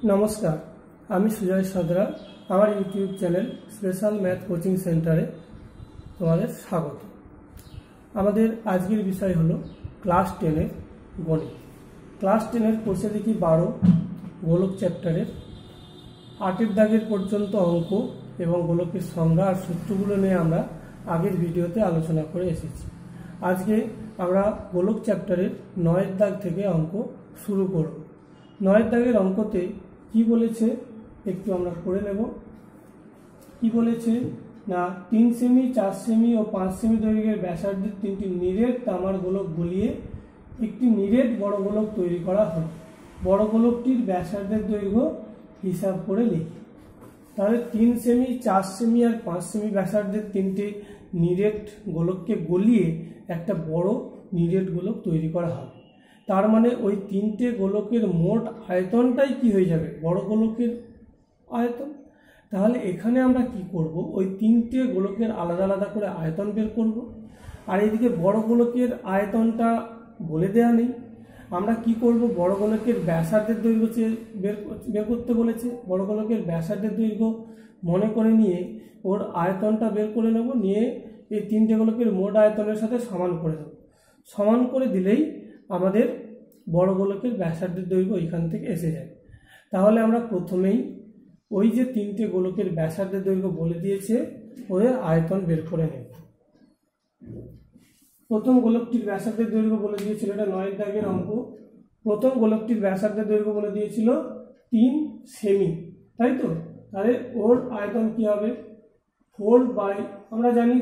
नमस्कार আমি সুজয় সদরা আমার YouTube channel special math coaching সেন্টারে তোমাদের স্বাগত। আমাদের আজকের বিষয় হলো ক্লাস 10 এর গণিত। ক্লাস 10 এর কোর্সে দেখি 12 গোলক চ্যাপ্টারের 8 দাগের পর্যন্ত অঙ্ক এবং গোলকের সংজ্ঞা আর সূত্রগুলো নিয়ে আমরা আগের ভিডিওতে আলোচনা করে এসেছি। আজকে আমরা গোলক চ্যাপ্টারের 9 দাগ থেকে অঙ্ক শুরু করব। 9 দাগের অঙ্কতে কি বলেছে একটু আমরা পড়ে নেব। কি বলেছে না 3 সেমি 4 সেমি ও 5 সেমি দৈর্ঘ্যের ব্যাসার্ধের তিনটি নিরেট তামার গোলক গলিয়ে একটি নিরেট বড় গোলক তৈরি করা হলো। বড় গোলকটির ব্যাসার্ধের দৈর্ঘ্য হিসাব করে লিখি। তাহলে 3 সেমি 4 সেমি আর 5 সেমি ব্যাসার্ধের তিনটে নিরেট গোলককে গলিয়ে একটা বড় নিরেট গোলক তৈরি করা হবে। তার মানে ওই তিনটে গোলকের মোট আয়তনটাই কি হয়ে যাবে, বড় গোলকের আয়তন। তাহলে এখানে আমরা কি করব, ওই তিনটে গোলকের আলাদা আলাদা করে আয়তন বের করব। আর এইদিকে বড় গোলকের আয়তনটা বলে দেওয়া নেই। আমরা কি করব, বড় গোলকের ব্যাসার্ধের দৈর্ঘ্য বের করতে বলেছে। বড় গোলকের ব্যাসার্ধের দৈর্ঘ্য মনে করে নিয়ে ওর আয়তনটা বের করে নেব, নিয়ে এই তিনটে গোলকের মোট আয়তনের সাথে সমান করে দেব। সমান করে দিলেই আমাদের বড় গোলকের ব্যাসার্ধের দৈর্ঘ্য এখান থেকে এসে যায়। তাহলে আমরা প্রথমেই ওই যে তিনটে গোলকের ব্যাসার্ধের দৈর্ঘ্য বলে দিয়েছে ওদের আয়তন বের করে নেব। প্রথম গোলকটির ব্যাসার্ধের দৈর্ঘ্য বলে দিয়েছিল, এটা 9 দাগের অঙ্ক। প্রথম গোলকটির ব্যাসার্ধের দৈর্ঘ্য বলে দিয়েছিল 3 সেমি, তাই তো। তাহলে ওর আয়তন কি হবে, 4 আমরা জানি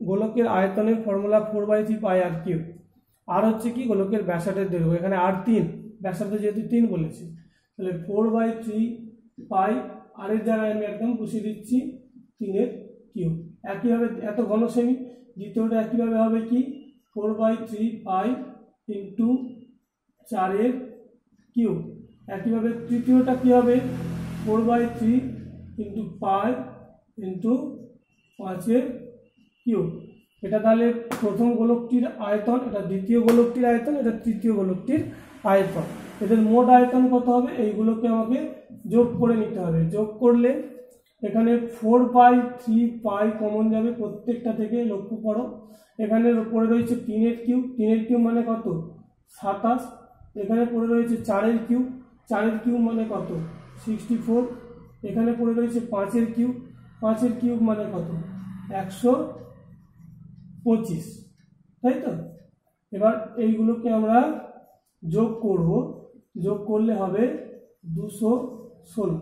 গোলকের আয়তনের ফর্মুলা 4/3 পাই আর কিউব। আর হচ্ছে কি গোলকের ব্যাসার্ধের দৈর্ঘ্য, এখানে আর 3, ব্যাসার্ধ যেহেতু 3 বলেছি, তাহলে 4/3 পাই। আর এর জায়গায় আমি একদম বসিয়ে দিচ্ছি 3 কিউব। একইভাবে এত ঘন সেমি, দ্বিতীয়টা একইভাবে হবে কি 4/3 পাই ইন্টু 4 কিউব। একইভাবে তৃতীয়টা কি হবে 4/3 ইন্টু পাই ইন্টু 5 কিউব। এটা তাহলে প্রথম গোলকটির আয়তন, এটা দ্বিতীয় গোলকটির আয়তন, এটা তৃতীয় গোলকটির আয়তন। এদের মোট আয়তন কত হবে, এইগুলোকে আমাকে যোগ করে নিতে হবে। যোগ করলে এখানে 4/3 পাই কমন যাবে প্রত্যেকটা থেকে, লক্ষ্য করো। এখানে পড়ে রয়েছে 3 কিউব, 3 কিউব মানে কত 27। এখানে পড়ে রয়েছে 4 কিউব, 4 কিউব মানে কত 64। এখানে পড়ে রয়েছে 5 কিউব, 5 কিউব মানে কত 125, তাই তো। এবার এইগুলোকে আমরা যোগ করব, যোগ করলে হবে 216।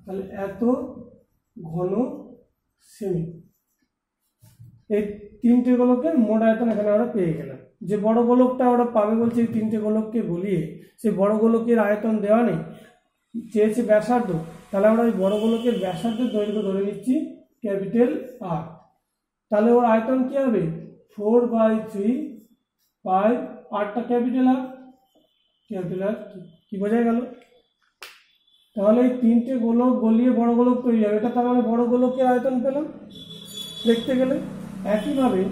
তাহলে এত ঘন সেমি। এই তিনটে গোলকের মোট আয়তন এখানে আমরা পেয়ে গেলাম। যে বড় গোলকটা আমরা পাবে বলছে এই তিনটে গোলককে গলিয়ে, সেই বড় গোলকের আয়তন দেওয়া নেই, চেয়েছে ব্যাসার্ধ। তাহলে আমরা ওই বড় গোলকের ব্যাসার্ধের দৈর্ঘ্য ধরে নিচ্ছি ক্যাপিটাল আর। তাহলে ওর আয়তন কি হবে 4/3 পাই, আরটা ক্যাপিটাল আর, ক্যাপিটাল আর কি বোঝা গেল। তাহলে এই তিনটে গোলক গলিয়ে বড় গোলক তৈরি হবে, এটা তার মানে বড় গোলকের আয়তন পেলাম দেখতে গেলে। একইভাবে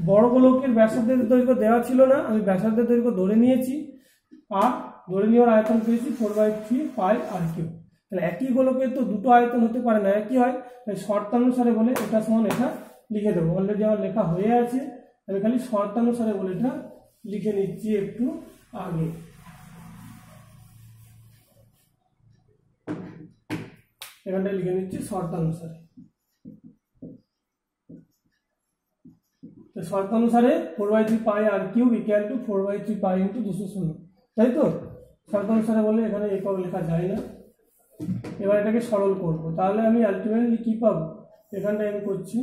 বড় গোলকের ব্যাসার্ধের দৈর্ঘ্য দেওয়া ছিল না, আমি ব্যাসার্ধের দৈর্ঘ্য ধরে নিয়েছি আর ধরে নেওয়ার আয়তন পেয়েছি 4/3 পাই আর কিউব। তাহলে একই গোলকের তো দুটো আয়তন হতে পারে না, একই হয়। তাই শর্তানুসারে বলে এটা সমান এটা লিখে দেবো। অলরেডি আমার লেখা হয়ে আছে, আমি খালি শর্তানুসারে বলে এটা লিখে নিচ্ছি একটু আগে। এখানটা লিখে নিচ্ছি শর্তানুসারে। তো শর্তানুসারে 4/3 pi R cube equal to 4/3 pi into 216, তাই তো। শর্তানুসারে বলে এখানে একক লেখা যায় না। এবার এটাকে সরল করব, তাহলে আমি আলটিমেটলি কি পাবো, এখানটায় আমি করছি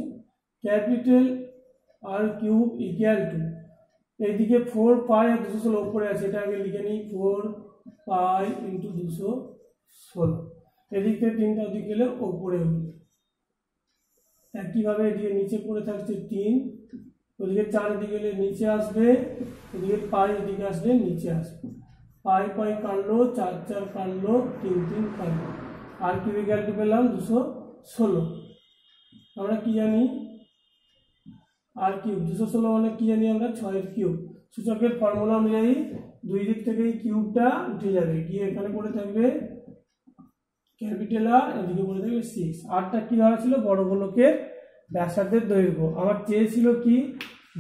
capital R cube equal to, এইদিকে 4 পাই আর 216 উপরে আছে, এটা আগে লিখে নিই 4 পাই ইন্টু 216। এদিক থেকে 3টা ওদিকে গেলে ওপরে উঠবে। একইভাবে এদিকে নিচে পড়ে থাকছে 3, ওদিকে 4 এদিকে গেলে নিচে আসবে, এদিকে পাই এদিকে আসবে নিচে আসবে। পাই পাই কাটলো, 4 4 কাটলো, 3 3 কাটলো। আর কিউব ইকুয়াল টু পেলাম 216। আমরা কি জানি আর কিউব 216 মানে কি জানি আমরা 6 কিউব। সূচকের ফর্মুলা অনুযায়ী দুই দিক থেকে এই কিউবটা উঠে যাবে, গিয়ে এখানে পড়ে থাকবে ক্যাপিটাল আর, এদিকে বলে দেবে 6। আরটা কি ধরা ছিল? বড় গোলকের ব্যাসার্ধের দৈর্ঘ্য। আমার চেয়েছিল কি?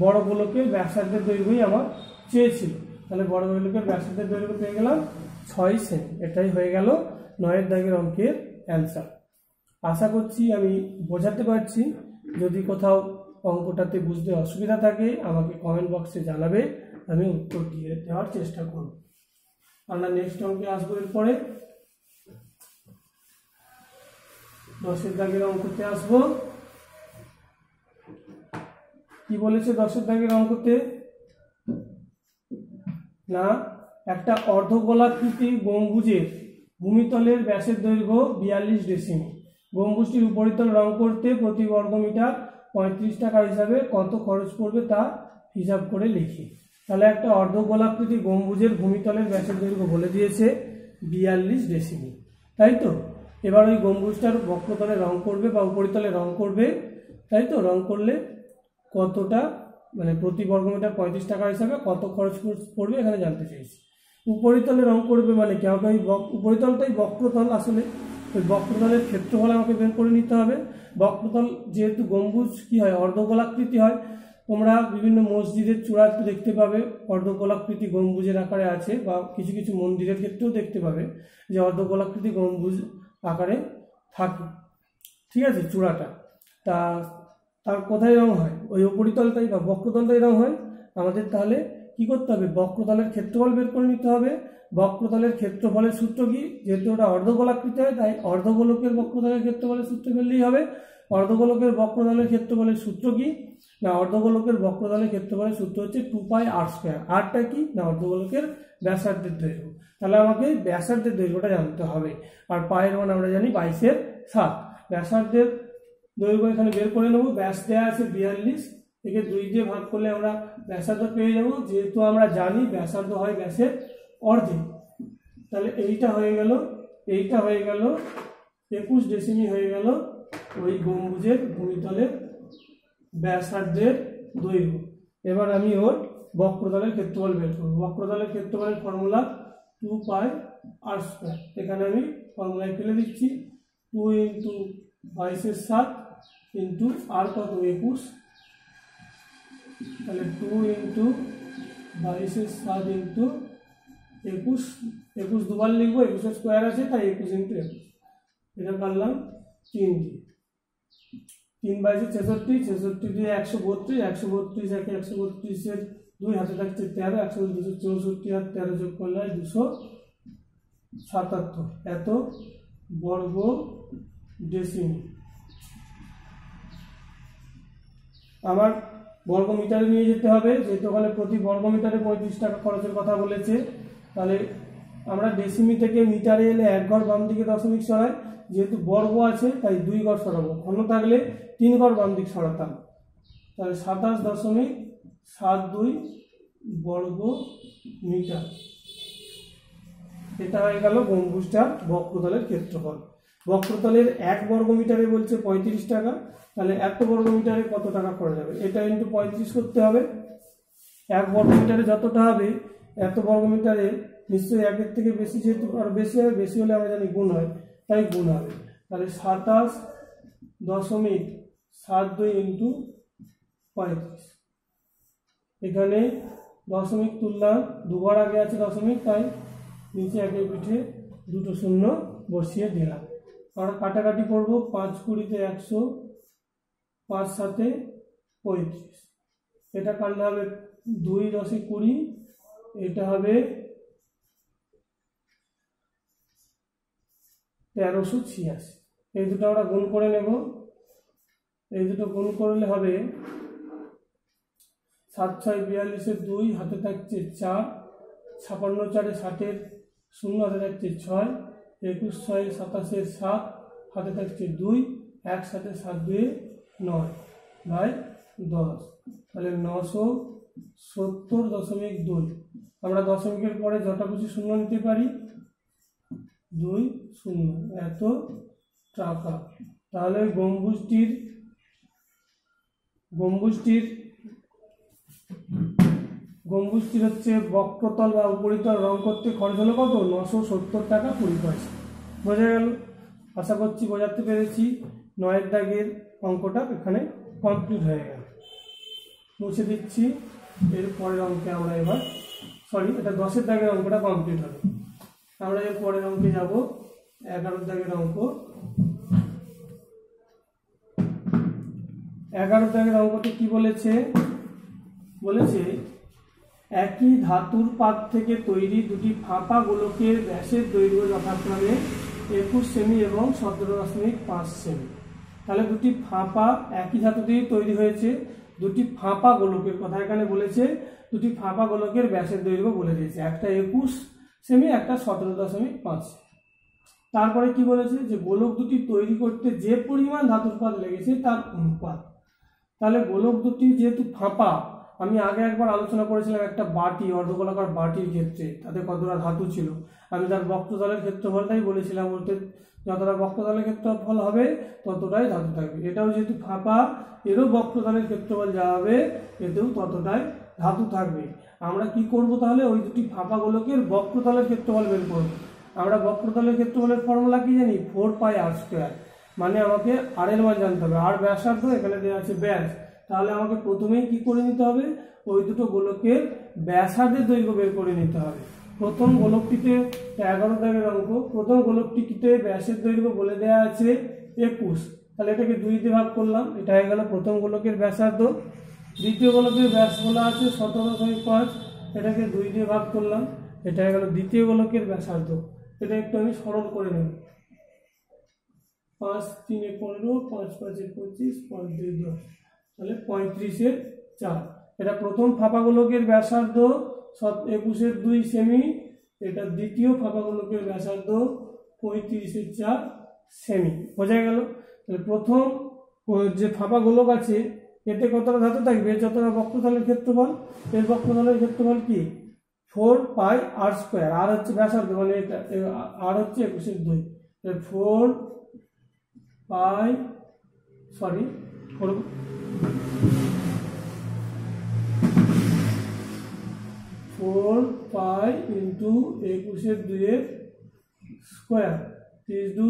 বড় গোলকের ব্যাসার্ধের দৈর্ঘ্যই আমার চেয়েছিল। তাহলে বড় গোলকের ব্যাসার্ধের দৈর্ঘ্য পেয়ে গেলাম 6 সেমি। এটাই হয়ে গেল 9 দাগের অঙ্কের অ্যান্সার। আশা করছি আমি বোঝাতে পারছি। যদি কোথাও অঙ্কটাতে বুঝতে অসুবিধা থাকে আমাকে কমেন্ট বক্সে জানাবে, আমি উত্তর দিয়ে দেওয়ার চেষ্টা করব। আমরা নেক্সট অঙ্কে আসবো। এরপরে 10 দাগের অঙ্কতে আসবো। কি বলেছে 10 দাগের অঙ্কতে? না, একটা অর্ধগোলাকৃতি গম্বুজের ভূমিতলের ব্যাসের দৈর্ঘ্য 42 ডেসিমি। গম্বুজটির উপরিতল রং করতে প্রতি বর্গমিটার 35 টাকা হিসাবে কত খরচ পড়বে তা হিসাব করে লিখি। তাহলে একটা অর্ধগোলাকৃতি গম্বুজের ভূমিতলের ব্যাসের দৈর্ঘ্য বলে দিয়েছে 42 ডেসিমি, তাই তো? এবার ওই গম্বুজটার বক্রতলে রং করবে বা উপরিতলে রং করবে, তাই তো? রং করলে কতটা, মানে প্রতি বর্গমিটার 35 টাকা হিসাবে কত খরচ পড়বে এখানে জানতে চাইছি। উপরিতলে রং করবে মানে কি? আমাকে ওই উপরিতলটাই বক্রতল, আসলে ওই বক্রতলের ক্ষেত্রফল আমাকে বের করে নিতে হবে। বক্রতল যেহেতু গম্বুজ কি হয়? অর্ধগোলাকৃতি হয়। তোমরা বিভিন্ন মসজিদের চূড়াতে দেখতে পাবে অর্ধগোলাকৃতি গম্বুজের আকারে আছে, বা কিছু কিছু মন্দিরের ক্ষেত্রেও দেখতে পাবে যে অর্ধগোলাকৃতি গম্বুজ আকারে থাকে, ঠিক আছে, চূড়াটা। তার কোথায় রং হয়? ওই উপরিতলটাই বা বক্রতলটাই রং হয়। আমাদের তাহলে কি করতে হবে? বক্রতলের ক্ষেত্রফল বের করে নিতে হবে। বক্রতলের ক্ষেত্রফলের সূত্র কি? যেহেতু ওটা অর্ধগোলাকৃতি হয় তাই অর্ধগোলকের বক্রতলের ক্ষেত্রফলের সূত্র ফেললেই হবে। অর্ধগোলকের বক্রতলের ক্ষেত্রফলের সূত্র কি? না, অর্ধগোলকের বক্রতলের ক্ষেত্রফলের সূত্র হচ্ছে 2πr²। আরটা কি? না, অর্ধগোলকের ব্যাসার্ধের দৈর্ঘ্য। তাহলে আমাকে ব্যাসার্ধের দৈর্ঘ্যটা জানতে হবে। আর পায়ের মান আমরা জানি 22/7। ব্যাসার্ধের দৈর্ঘ্য এখানে বের করে নেব। ব্যাস দেওয়া আছে 42, একে 2 দিয়ে ভাগ করলে আমরা ব্যাসার্ধ পেয়ে যাব। যেহেতু আমরা জানি ব্যাসার্ধ হয় ব্যাসের অর্ধেক, তাহলে এইটা হয়ে গেল 21 ডেসিমি হয়ে গেল ওই গম্বুজের ভূমিতলের ব্যাসার্ধের দৈর্ঘ্য। এবার আমি ওর বক্রতলের ক্ষেত্রফল বের করব। বক্রতলের ক্ষেত্রফলের ফর্মুলা 2πr²। এখানে আমি ফর্মুলায় ফেলে দিচ্ছি 2 × 22/7 ইন্টু আর কত? 21। তাহলে 2 × 22/7 ইন্টু 21। 21 দুবার লিখবো, 21 স্কোয়ার আছে তাই 21 × 21। এটা পারলাম 3 দিয়ে। 3 × 22 = 66, 66 দিয়ে 132, 132 একে 132-এর 2 হাতে থাকছে 13, 164 আর 13 যোগ করলে 277 এত বর্গ ডেসিমি। আমার বর্গমিটারে নিয়ে যেতে হবে, যেহেতু ওখানে প্রতি বর্গমিটারে 35 টাকা খরচের কথা বলেছে। তাহলে আমরা ডেসিমি থেকে মিটারে এলে 1 ঘর বাম দিকে দশমিক সরাই, যেহেতু বর্গ আছে তাই 2 ঘর সরাবো। ঘন থাকলে 3 ঘর বাম দিক সরাতাম। তাহলে 27.72 বর্গ মিটার। এটা হয়ে গেল গম্বুজটার বক্রতলের ক্ষেত্রফল। বক্রতলের 1 বর্গমিটারে বলছে 35 টাকা, তাহলে 1 বর্গমিটারে কত টাকা খরচ হবে? এটা ইন্টু 35 করতে হবে। 1 বর্গমিটারে যতটা হবে, এত বর্গমিটারে নিশ্চয়ই 1-এর থেকে বেশি, যেহেতু আর বেশি হবে, বেশি হলে আমরা জানি গুণ হয়, তাই গুণ হবে। তাহলে 27.72 ইন্টু 35। এখানে দশমিক তুললাম, দুবার আগে আছে দশমিক, তাই নিচে একের পিঠে 2টো শূন্য বসিয়ে দিলাম। আমরা কাটাকাটি করব। 5 × 20 = 100, 5 × 7 = 35। এটা কাটলে হবে 2 × 10 = 20, এটা হবে 1386। এই দুটো আমরা গুণ করে নেব। এই দুটো গুণ করলে হবে 7 × 6 = 42, 2 হাতে থাকছে 4, 56 × 4 = 60, 0 হাতে থাকছে 6, 21 × 6 = 27, 7 হাতে থাকছে 2, 1 7 7 2 9/10। তাহলে 970.2। আমরা দশমিকের পরে যটা খুশি শূন্য নিতে পারি, 2 0 এত টাকা। তাহলে গম্বুজটির হচ্ছে বক্রতল বা উপরিতল রং করতে খরচ হলো কত? 970 টাকা 20 পয়সা। বোঝা গেল? আশা করছি বোঝাতে পেরেছি। 9 দাগের অঙ্কটা এখানে কমপ্লিট হয়ে গেল, মুছে দিচ্ছি। এর পরের অঙ্কে আমরা এবার এটা 10 দাগের অঙ্কটা কমপ্লিট হবে। আমরা এর পরের অঙ্কে যাব, 11 দাগের অঙ্ক। 11 দাগের অঙ্কটি কি বলেছে? একই ধাতুর পাত থেকে তৈরি দুটি ফাঁপা গোলকের ব্যাসের দৈর্ঘ্য যথাক্রমে 21 সেমি এবং 17.5 সেমি। তাহলে দুটি ফাঁপা, একই ধাতু দিয়ে তৈরি হয়েছে, দুটি ফাঁপা গোলকের কথা এখানে বলেছে। দুটি ফাঁপা গোলকের ব্যাসের দৈর্ঘ্য বলে দিয়েছে, একটা 21 সেমি, একটা 17.5 সেমি। তারপরে কি বলেছে? যে গোলক দুটি তৈরি করতে যে পরিমাণ ধাতুর পাত লেগেছে তার অনুপাত। তাহলে গোলক দুটি যেহেতু ফাঁপা, আমি আগে একবার আলোচনা করেছিলাম একটা বাটি, অর্ধগোলাকার বাটির ক্ষেত্রে তাতে কতটা ধাতু ছিল। আমি তার বক্রতলের ক্ষেত্রফলটাই বলেছিলাম, বলতে যতটা বক্রতলের ক্ষেত্রফল হবে ততটাই ধাতু থাকবে। এটাও যেহেতু ফাঁপা, এরও বক্রতলের ক্ষেত্রফল যা হবে এতেও ততটাই ধাতু থাকবে। আমরা কি করব তাহলে? ওই দুটি ফাঁপা গোলকের বক্রতলের ক্ষেত্রফল বের করব। আমরা বক্রতলের ক্ষেত্রফলের ফর্মুলা কি জানি? 4πr²। মানে আমাকে আর এর মান জানতে হবে, আর ব্যাসার্ধ এখানে দেওয়া আছে ব্যাস। তাহলে আমাকে প্রথমেই কি করে নিতে হবে? ওই দুটো গোলকের ব্যাসার্ধের দৈর্ঘ্য বের করে নিতে হবে। প্রথম গোলকটিতে 11 দাগের অঙ্ক, প্রথম গোলকটিতে ব্যাসের দৈর্ঘ্য বলে দেওয়া আছে 21। তাহলে এটাকে 2 দিয়ে ভাগ করলাম, এটা হয়ে গেল প্রথম গোলকের ব্যাসার্ধ। দ্বিতীয় গোলকের ব্যাস বলা আছে 17.5, এটাকে 2 দিয়ে ভাগ করলাম, এটা হয়ে গেল দ্বিতীয় গোলকের ব্যাসার্ধ। এটা একটু আমি সরল করে নেব। 5 3 15, 5 5 25, 5 2 10, তাহলে 35/4। এটা প্রথম ফাঁপা গোলকের ব্যাসার্ধ 21/2 সেমি, এটা দ্বিতীয় ফাঁপা গোলকের ব্যাসার্ধ 35/4 সেমি। বোঝা গেল? তাহলে প্রথম যে ফাঁপা গোলক আছে এতে কতটা ধাতু থাকবে? যতটা বক্রতলের ক্ষেত্রফল। এর বক্রতলের ক্ষেত্রফল কি? 4πr²। আর হচ্ছে ব্যাসার্ধ, মানে এটা আর হচ্ছে 21/2। 4π into 21/2 square is do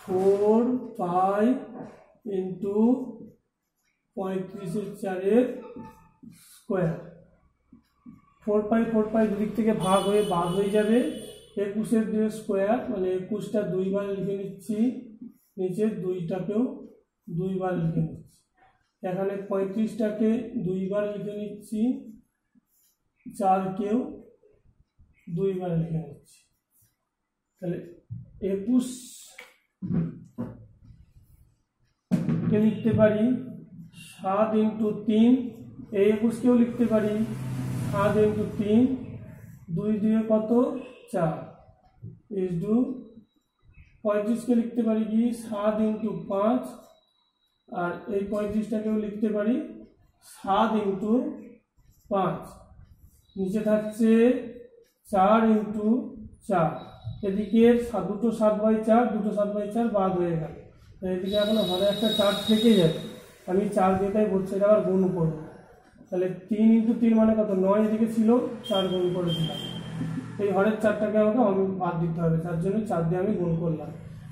4π into 35/4 square. 4π দুদিক থেকে ভাগ হয়ে বাদ হয়ে যাবে। 21/2 স্কোয়ার মানে 21টা 2 বার লিখে নিচ্ছি, নিচে 2টাকেও 2 বার লিখে নিচ্ছি। এখানে 35টাকে 2 বার লিখে নিচ্ছি, 4কেও 2 বার লিখে নিচ্ছি। তাহলে 21 কে লিখতে পারি 7 ইন্টু 3, এই 21কেও লিখতে পারি 7 ইন্টু 3, 2 2 কত? 4 ইজ টু 35কে লিখতে পারি কি 7 ইন্টু 5, আর এই 35টাকেও লিখতে পারি 7 ইন্টু 5। নিচে থাকছে 4 ইন্টু 4। এদিকে দুটো 7/4, দুটো 7/4 বাদ হয়ে গেল। এদিকে এখন ঘরে একটা 4 থেকে যাবে, আমি 4 দিয়ে তাই বলছি, এটা আবার গুণ করবো। তাহলে 3 ইন্টু 3 মানে কত? 9 এদিকে ছিল, 4 গুণ করেছিলাম। এই ঘরের 4টাকে আমাকে বাদ দিতে হবে, তার জন্য 4 দিয়ে আমি গুণ করলাম।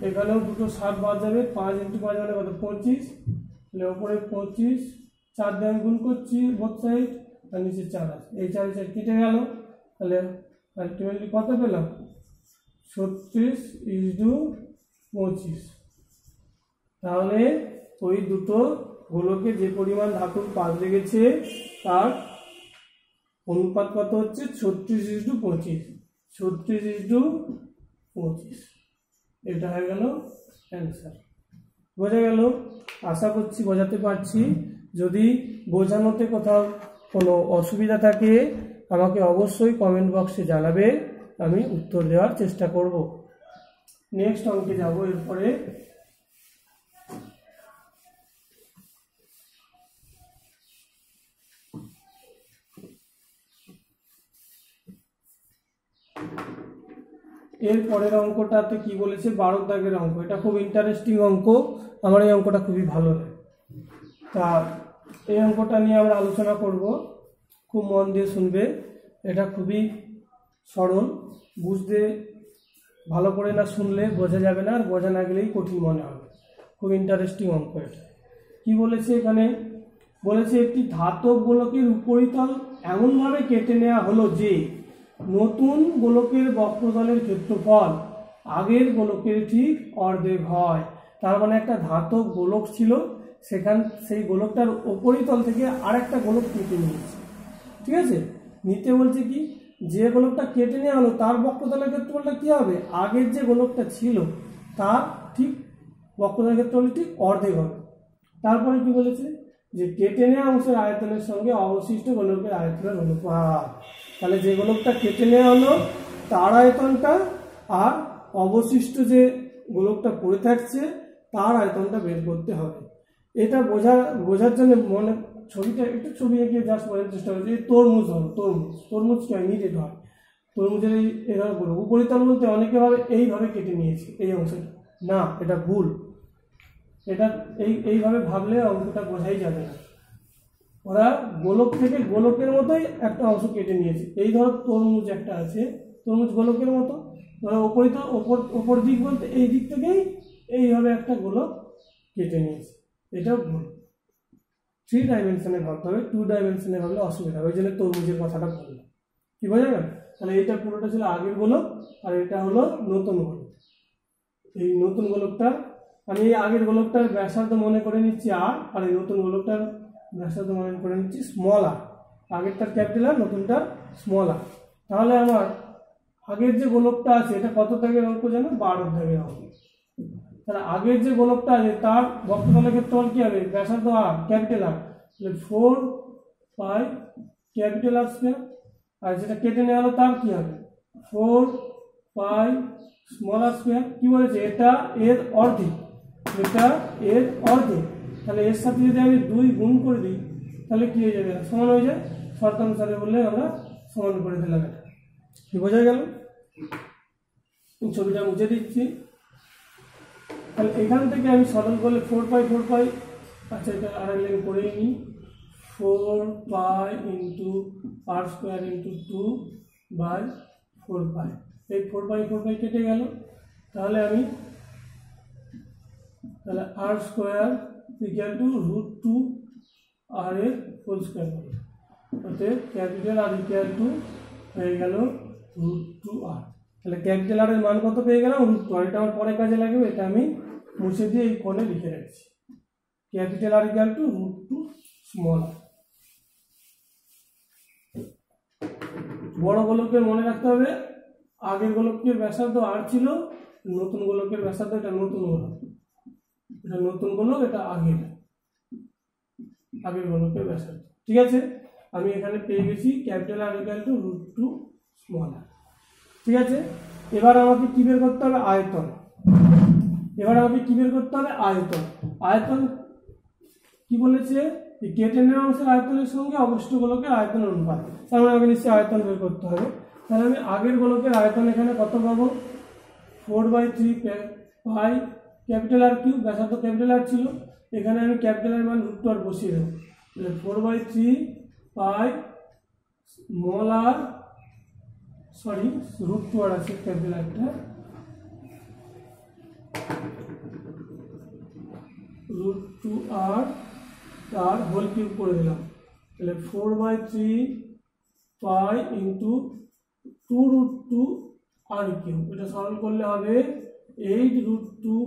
এখানেও দুটো 7 বাদ যাবে, 5 ইন্টু 5 মানে কত? 25। তাহলে ওপরে 25, 4 দিয়ে আমি গুণ করছি বোথ সাইড, আর নিচে 4 আছে। এই 4 কেটে গেল, তাহলে আলটিমেটলি কত পেলাম? 36:25। তাহলে ওই দুটো গোলকে যে পরিমাণ ধাতুর পাত লেগেছে তার অনুপাত কত হচ্ছে? 36:25। 36:25, এটা হয়ে গেল অ্যান্সার। বোঝা গেল? আশা করছি বোঝাতে পারছি। যদি বোঝানোতে কোথাও কোনো অসুবিধা থাকে আমাকে অবশ্যই কমেন্ট বক্সে জানাবে, আমি উত্তর দেওয়ার চেষ্টা করব। নেক্সট অঙ্কে যাব। এরপরে এর পরের অঙ্কটাতে কি বলেছে? 12 দাগের অঙ্ক। এটা খুব ইন্টারেস্টিং অঙ্ক, আমার এই অঙ্কটা খুবই ভালো লাগে। তা এই অঙ্কটা নিয়ে আমরা আলোচনা করব। খুব মন দিয়ে শুনবে, এটা খুবই সরল, বুঝতে ভালো করে না শুনলে বোঝা যাবে না, আর বোঝা না গেলেই কঠিন মনে হবে। খুব ইন্টারেস্টিং অঙ্ক এটা। কী বলেছে এখানে? বলেছে একটি ধাতব গোলকের উপরিতল এমনভাবে কেটে নেওয়া হলো যে নতুন গোলকের বক্রতলের ক্ষেত্রফল আগের গোলকের ঠিক অর্ধেক হয়। তার মানে একটা ধাতব গোলক ছিল, সেই গোলকটার উপরিতল থেকে আরেকটা গোলক কেটে নিয়েছে। ঠিক আছে, নিতে বলছে কি, যে গোলকটা কেটে নেওয়া হলো তার বক্রতলের ক্ষেত্রফলটা কী হবে? আগের যে গোলকটা ছিল তার ঠিক বক্রতলের ক্ষেত্রফল ঠিক অর্ধেক হবে। তারপরে কি বলেছে? যে কেটে নেওয়া অংশের আয়তনের সঙ্গে অবশিষ্ট গোলকের আয়তনের অনুপাত। তাহলে যে গোলকটা কেটে নেওয়া হলো তার আয়তনটা আর অবশিষ্ট যে গোলকটা পড়ে থাকছে তার আয়তনটা বের করতে হবে। এটা বোঝার জন্য মনে ছবিটা একটু ছবি এঁকে জাস্ট বোঝার চেষ্টা করছি। তরমুজ হলো, তরমুজ কি হয়? নিচে হয়। তরমুজের এইভাবে বলবো উপরিতল বলতে অনেকে ভাবে এইভাবে কেটে নিয়েছে এই অংশটা, না, এটা ভুল। এটা এইভাবে ভাবলে অঙ্কটা বোঝাই যাবে না। ওরা গোলক থেকে গোলকের মতোই একটা অংশ কেটে নিয়েছে। এই ধরো তরমুজ একটা আছে, তরমুজ গোলকের মতো, ধরো উপরিতল ওপর দিক বলতে এই দিক থেকেই এইভাবে একটা গোলক কেটে নিয়েছে। এটাও ভুল। 3 ডাইমেনশনে ভাবতে হবে, 2 ডাইমেনশনে ভাবলে অসুবিধা হবে। ওই জন্য তরমুজের কথাটা বললাম। কি বোঝা গেল? তাহলে এটা পুরোটা ছিল আগের গোলক আর এটা হলো নতুন গোলক। এই নতুন গোলকটা আমি এই আগের গোলকটার ব্যাসার্ধ মনে করে নিচ্ছি আর এই নতুন গোলকটার ব্যাসার্ধ মনে করে নিচ্ছি স্মল আর। আগেরটার ক্যাপিটাল আর নতুনটার স্মল আর। তাহলে আমার আগের যে গোলকটা আছে এটা কত দাগের অঙ্ক জানো? 12 দাগের অঙ্ক। তাহলে আগের যে গোলকটা আছে তার বক্রতলের ক্ষেত্রফল কি হবে? ব্যাসার্ধ আর, ক্যাপিটাল আর, তাহলে 4 পাই ক্যাপিটাল আর স্কয়ার। আর যেটা কেটে নেওয়া হলো তার কি হবে? 4 পাই স্মল আর স্কয়ার। কি বলেছে? এটা এর অর্ধেক, এটা এর অর্ধেক। তাহলে এর সাথে যদি আমি 2 গুণ করে দিই তাহলে কি হয়ে যাবে? সমান হয়ে যায়। শর্তানুসারে বললে আমরা সমান করে দিলাম। এটা কি বোঝা গেল? ছবিটা মুছে দিচ্ছি। তাহলে এখান থেকে আমি সরল করলে 4 পাই, আচ্ছা এটা আরেক লাইন করেই নিই। 4 pi into R square into 2 by 4 pi. এই 4 পাই কেটে গেল। তাহলে R square equal to √2 R এর হোল স্কোয়ার হবে। অতএব ক্যাপিটাল আর ইকুয়াল টু হয়ে গেল √2 আর। তাহলে ক্যাপিটাল আর এর মান কত পেয়ে গেলাম? √2 আর। এটা আমার পরে কাজে লাগবে, এটা আমি মুছে দিয়ে এই কোণে লিখে রাখছি। Capital R equal to √2 small R. বড় গোলকের মনে রাখতে হবে আগের গোলকের ব্যাসার্ধ আর ছিল, নতুন গোলকের ব্যাসার্ধ এটা নতুন গোলক, এটা নতুন গোলক, এটা আগের গোলকের ব্যাসার্ধ। ঠিক আছে, আমি এখানে পেয়ে গেছি capital R equal to √2 small R. ঠিক আছে, এবার আমাকে কি বের করতে হবে? আয়তন। আয়তন কি বলেছে? কেটে নেওয়া অংশের আয়তনের সঙ্গে অবশিষ্ট গোলকের আয়তনের অনুপাত। তার মানে আমাকে নিশ্চয়ই আয়তন বের করতে হবে। তাহলে আমি আগের গোলকের আয়তন এখানে কত পাবো? 4/3 পাই ক্যাপিটাল আর কিউব, ব্যাসার্ধ ক্যাপিটাল আর ছিল, এখানে আমি ক্যাপিটাল আর মান √2 আর বসিয়ে দেবো। তাহলে 4/3 পাই স্মল আর, সরি √2 আর আছে ক্যাপিটাল আরটা, √2 আর তার হোল কিউব করে দিলাম। তাহলে 4/3 পাই ইন্টু 2√2 আর কিউব। এটা সরল করলে হবে 8√2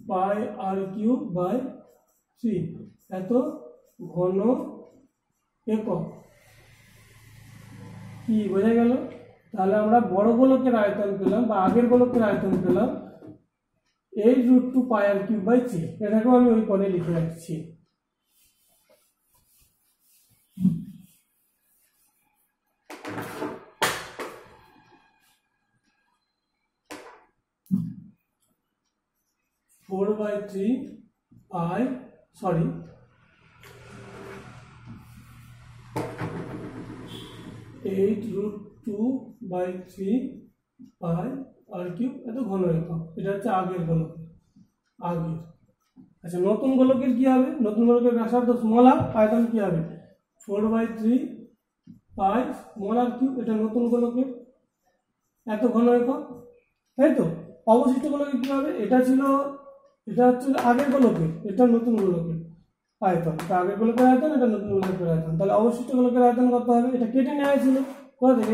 পাই আর কিউব বাই 3। এত ঘন একক। কি বোঝা গেল? তাহলে আমরা বড় গোলকের আয়তন পেলাম বা আগের গোলকের আয়তন পেলাম 8√2 পাই আর কিউব বাই 3। এটাকেও আমি ওই কোণে লিখে রাখছি। সরি 8√2/3 পাই আর কিউব, এত ঘন একক। এটা হচ্ছে আগের গোলক, আগের। আচ্ছা, নতুন গোলকের কি হবে? নতুন গোলকের ব্যাসার্ধ স্মল আর, আয়তন কি হবে? 4/3 পাই স্মল আর কিউব, এটা নতুন গোলকের এত ঘন একক, তাই তো। অবশিষ্ট গোলকের কি হবে, এটা হচ্ছে আগের গোলকের, এটা নতুন গোলকের আয়তন, এটা আগের গোলকের আয়তন, এটা নতুন গোলকের আয়তন। তাহলে অবশিষ্ট গোলকের আয়তন কত হবে, এটা কেটে নেওয়া ছিল কোথা থেকে,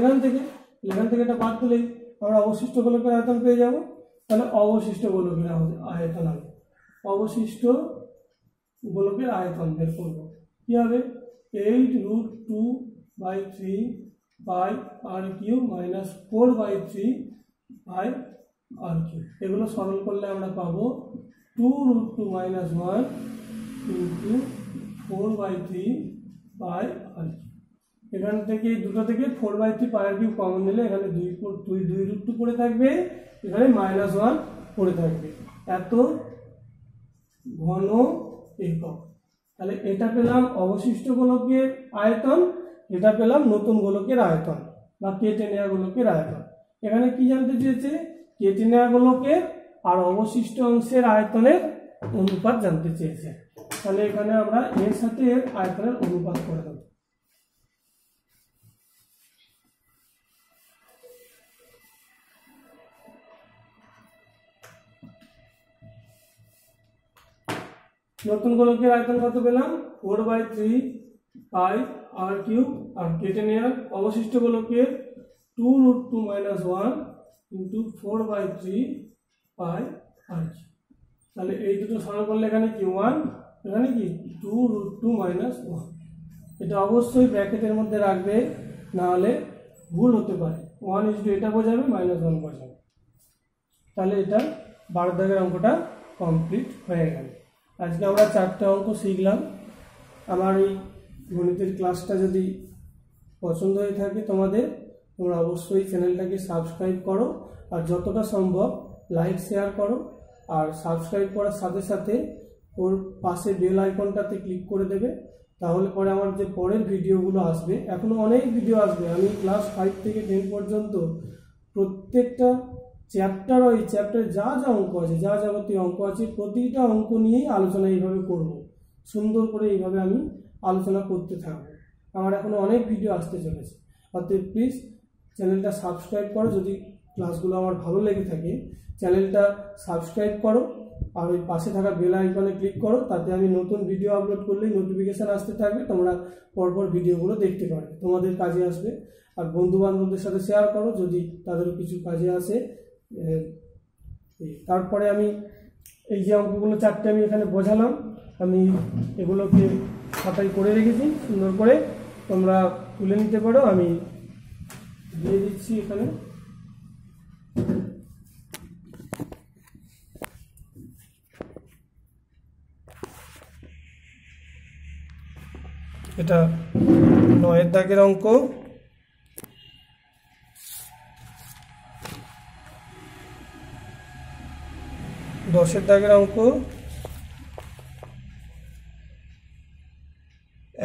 এখান থেকে এটা বাদ দিলেই আমরা অবশিষ্ট গোলকের আয়তন পেয়ে যাব। তাহলে অবশিষ্ট গোলকের আয়তন হবে, অবশিষ্ট গোলকের আয়তন বের করবো কি হবে, 8√2/3 পাই R cube minus 4/3 pi R cube. এগুলো সরল করলে আমরা পাবো 2√2 - 1 ইন্টু 4/3 পাই আর কিউব। এখান থেকে দুটো থেকে 4/3 পাই আর কিউব কমন নিলে এখানে 2√2 পড়ে থাকবে, এখানে -1 পড়ে থাকবে, এত ঘন একক। তাহলে এটা পেলাম অবশিষ্ট গোলকের আয়তন, এটা পেলাম নতুন গোলকের আয়তন বা কেটে নেওয়া গোলকের আয়তন। এখানে কি জানতে চেয়েছে, কেটে নেওয়া গোলকের আর অবশিষ্ট অংশের আয়তনের অনুপাত জানতে চেয়েছে। তাহলে এখানে আমরা এর সাথে এর আয়তনের অনুপাত করে দেব। নতুন গোলকের আয়তন কত পেলাম, 4/3 পাই আর কিউব, আর কেটে নেওয়ার অবশিষ্ট গোলকের 2√2 - 1 ইন্টু 4/3 পাই আর কিউব। তাহলে এই দুটো সরল করলে এখানে কি 1, এখানে কি 2√2 - 1। এটা অবশ্যই ব্র্যাকেটের মধ্যে রাখবে, না হলে ভুল হতে পারে, 1 এটা বোঝাবে, -1 বোঝাবে। তাহলে এটা 12 দাগের অঙ্কটা কমপ্লিট হয়ে গেল। আজকে আমরা 4টে অঙ্ক শিখলাম। আমার এই গণিতের ক্লাসটা যদি পছন্দ হয়ে থাকে তোমরা অবশ্যই চ্যানেলটাকে সাবস্ক্রাইব করো, আর যতটা সম্ভব লাইক শেয়ার করো। আর সাবস্ক্রাইব করার সাথে সাথে ওর পাশে বেল আইকনটাতে ক্লিক করে দেবে, তাহলে পরে আমার যে পরের ভিডিওগুলো আসবে, এখনও অনেক ভিডিও আসবে। আমি ক্লাস 5 থেকে 10 পর্যন্ত প্রত্যেকটা চ্যাপ্টার, ওই চ্যাপ্টারে যা যা অঙ্ক আছে, যা যাবতীয় অঙ্ক আছে, প্রতিটা অঙ্ক নিয়েই আলোচনা এইভাবে করব, সুন্দর করে এইভাবে আমি আলোচনা করতে থাকবো। আমার এখনো অনেক ভিডিও আসতে চলেছে। অতএব প্লিজ চ্যানেলটা সাবস্ক্রাইব করো, যদি ক্লাসগুলো আমার ভালো লেগে থাকে চ্যানেলটা সাবস্ক্রাইব করো, আর ওই পাশে থাকা বেল আইকনে ক্লিক করো, তাতে আমি নতুন ভিডিও আপলোড করলেই নোটিফিকেশান আসতে থাকবে, তোমরা পরপর ভিডিওগুলো দেখতে পারবে, তোমাদের কাজে আসবে। আর বন্ধু বান্ধবদের সাথে শেয়ার করো যদি তাদেরও কিছু কাজে আসে। তারপরে আমি এই যে অঙ্কগুলো 4টে আমি এখানে বোঝালাম, আমি এগুলোকে খাতায় করে রেখেছি, সুন্দর করে তোমরা তুলে নিতে পারো। আমি দিয়ে দিচ্ছি এখানে। এটা 9 দাগের অঙ্ক, 10 দাগের অঙ্ক,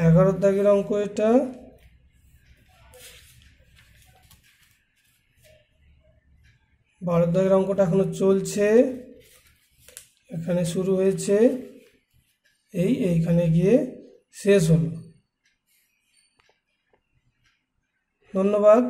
11 দাগের অঙ্ক, এটা 12 দাগের অঙ্কটা এখনো চলছে, এখানে শুরু হয়েছে, এইখানে গিয়ে শেষ হলো। ধন্যবাদ।